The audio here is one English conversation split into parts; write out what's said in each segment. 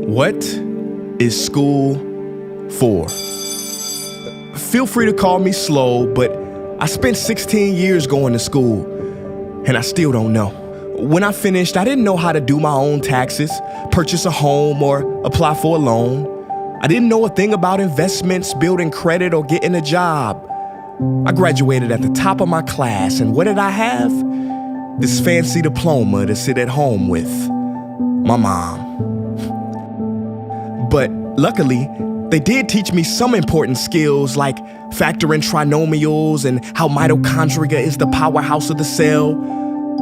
What is school for? Feel free to call me slow, but I spent 16 years going to school, and I still don't know. When I finished, I didn't know how to do my own taxes, purchase a home, or apply for a loan. I didn't know a thing about investments, building credit, or getting a job. I graduated at the top of my class, and what did I have? This fancy diploma to sit at home with my mom. But luckily, they did teach me some important skills like factoring trinomials and how mitochondria is the powerhouse of the cell.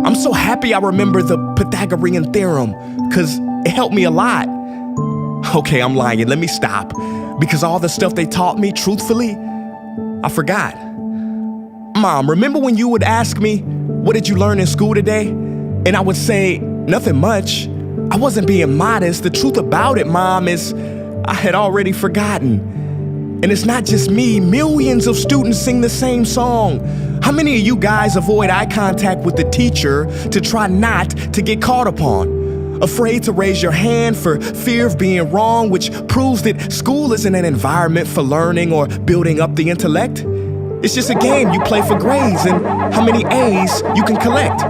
I'm so happy I remember the Pythagorean theorem, because it helped me a lot. Okay, I'm lying. Let me stop. Because all the stuff they taught me, truthfully, I forgot. Mom, remember when you would ask me, what did you learn in school today? And I would say, nothing much. I wasn't being modest. The truth about it, Mom, is I had already forgotten. And it's not just me. Millions of students sing the same song. How many of you guys avoid eye contact with the teacher to try not to get caught upon? Afraid to raise your hand for fear of being wrong, which proves that school isn't an environment for learning or building up the intellect. It's just a game you play for grades and how many A's you can collect.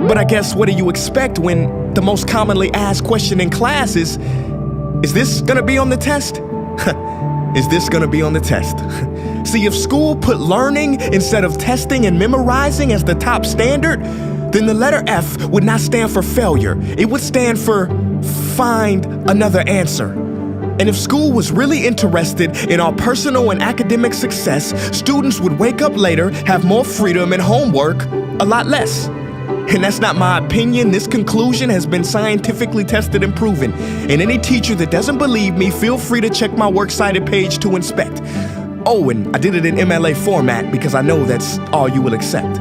But I guess what do you expect when the most commonly asked question in class is this gonna be on the test? Is this gonna be on the test? See, if school put learning instead of testing and memorizing as the top standard, then the letter F would not stand for failure. It would stand for find another answer. And if school was really interested in our personal and academic success, students would wake up later, have more freedom and homework, a lot less. And that's not my opinion. This conclusion has been scientifically tested and proven. And any teacher that doesn't believe me, feel free to check my works cited page to inspect. Oh, and I did it in MLA format because I know that's all you will accept.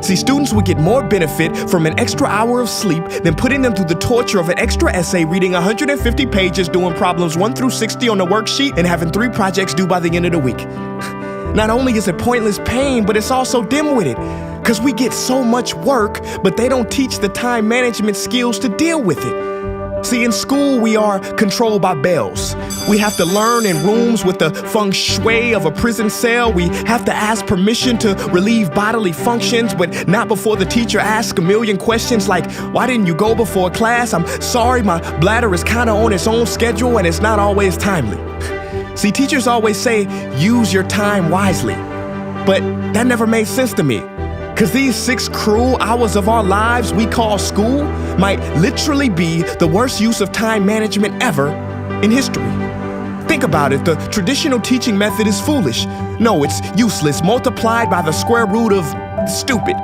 See, students would get more benefit from an extra hour of sleep than putting them through the torture of an extra essay, reading 150 pages, doing problems 1 through 60 on the worksheet, and having 3 projects due by the end of the week. Not only is it pointless pain, but it's also dim-witted, because we get so much work, but they don't teach the time management skills to deal with it. See, in school, we are controlled by bells. We have to learn in rooms with the feng shui of a prison cell. We have to ask permission to relieve bodily functions, but not before the teacher asks a million questions like, why didn't you go before class? I'm sorry, my bladder is kind of on its own schedule and it's not always timely. See, teachers always say, use your time wisely. But that never made sense to me. Because these 6 cruel hours of our lives we call school might literally be the worst use of time management ever in history. Think about it, the traditional teaching method is foolish. No, it's useless, multiplied by the square root of stupid.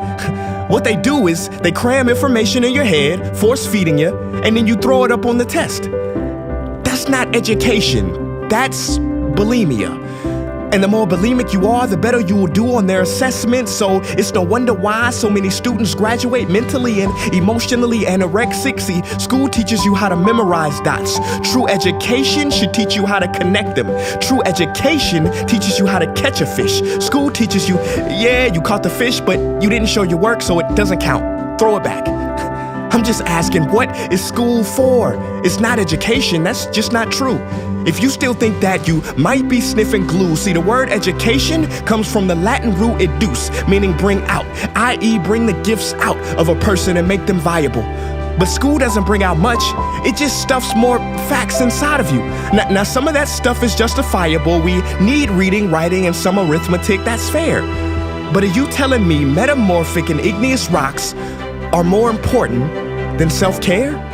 What they do is they cram information in your head, force feeding you, and then you throw it up on the test. That's not education, that's bulimia. And the more bulimic you are, the better you will do on their assessments. So it's no wonder why so many students graduate mentally and emotionally anorexic. See, school teaches you how to memorize dots. True education should teach you how to connect them. True education teaches you how to catch a fish. School teaches you, yeah, you caught the fish, but you didn't show your work, so it doesn't count. Throw it back. I'm just asking, what is school for? It's not education, that's just not true. If you still think that, you might be sniffing glue. See, the word education comes from the Latin root educe, meaning bring out, i.e. bring the gifts out of a person and make them viable. But school doesn't bring out much, it just stuffs more facts inside of you. Now some of that stuff is justifiable. We need reading, writing, and some arithmetic, that's fair. But are you telling me metamorphic and igneous rocks are more important than self-care?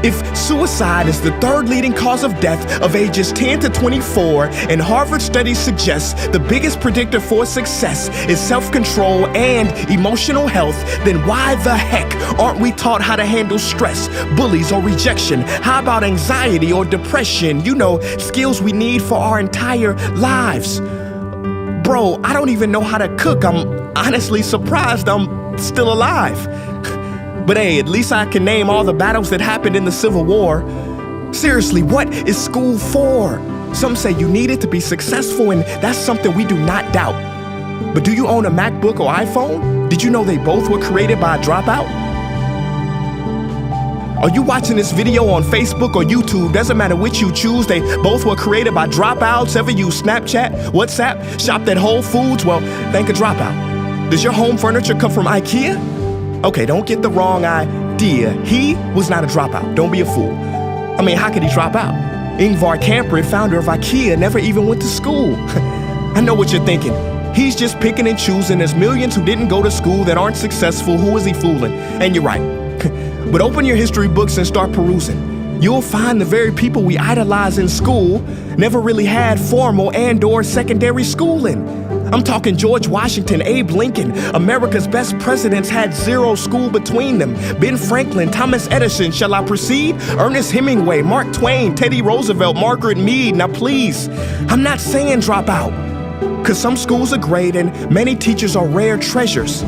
If suicide is the 3rd leading cause of death of ages 10 to 24, and Harvard studies suggest the biggest predictor for success is self-control and emotional health, then why the heck aren't we taught how to handle stress, bullies, or rejection? How about anxiety or depression? You know, skills we need for our entire lives. Bro, I don't even know how to cook. I'm honestly surprised I'm still alive. But hey, at least I can name all the battles that happened in the Civil War. Seriously, what is school for? Some say you need it to be successful, and that's something we do not doubt. But do you own a MacBook or iPhone? Did you know they both were created by a dropout? Are you watching this video on Facebook or YouTube? Doesn't matter which you choose. They both were created by dropouts. Ever use Snapchat, WhatsApp, shopped at Whole Foods? Well, thank a dropout. Does your home furniture come from IKEA? Okay, don't get the wrong idea. He was not a dropout. Don't be a fool. I mean, how could he drop out? Ingvar Kamprad, founder of IKEA, never even went to school. I know what you're thinking. He's just picking and choosing. There's millions who didn't go to school that aren't successful. Who is he fooling? And you're right. But open your history books and start perusing. You'll find the very people we idolize in school never really had formal and/or secondary schooling. I'm talking George Washington, Abe Lincoln. America's best presidents had zero school between them. Ben Franklin, Thomas Edison, shall I proceed? Ernest Hemingway, Mark Twain, Teddy Roosevelt, Margaret Mead. Now please, I'm not saying drop out, because some schools are great and many teachers are rare treasures.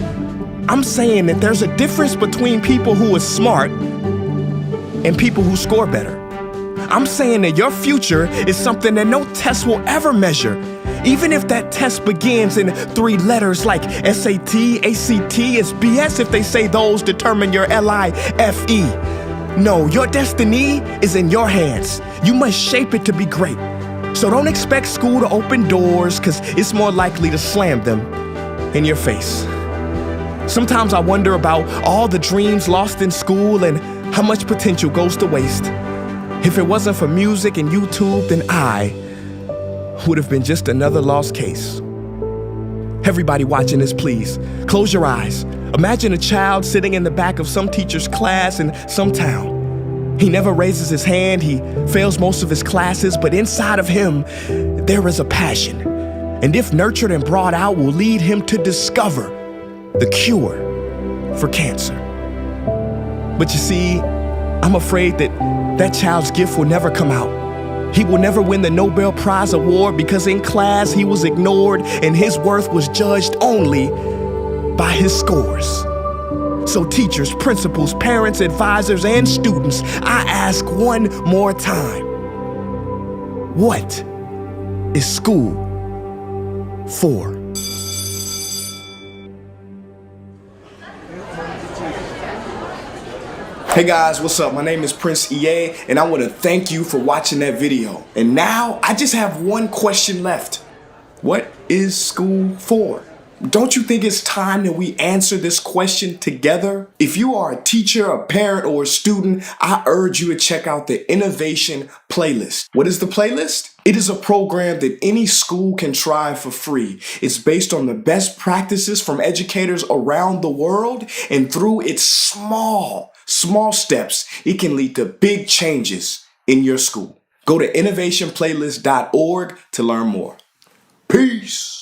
I'm saying that there's a difference between people who are smart and people who score better. I'm saying that your future is something that no test will ever measure. Even if that test begins in 3 letters like SAT, ACT, it's BS if they say those determine your LIFE. No, your destiny is in your hands. You must shape it to be great. So don't expect school to open doors, because it's more likely to slam them in your face. Sometimes I wonder about all the dreams lost in school and how much potential goes to waste. If it wasn't for music and YouTube, then I would have been just another lost case. Everybody watching this, please, close your eyes. Imagine a child sitting in the back of some teacher's class in some town. He never raises his hand, he fails most of his classes, but inside of him, there is a passion. And if nurtured and brought out, will lead him to discover the cure for cancer. But you see, I'm afraid that that child's gift will never come out. He will never win the Nobel Prize award because in class he was ignored and his worth was judged only by his scores. So teachers, principals, parents, advisors, and students, I ask one more time, what is school for? Hey guys, what's up? My name is Prince EA, and I want to thank you for watching that video. And now, I just have one question left. What is school for? Don't you think it's time that we answer this question together? If you are a teacher, a parent, or a student, I urge you to check out the Innovation Playlist. What is the playlist? It is a program that any school can try for free. It's based on the best practices from educators around the world, and through its small steps, it can lead to big changes in your school. Go to innovationplaylist.org to learn more. Peace.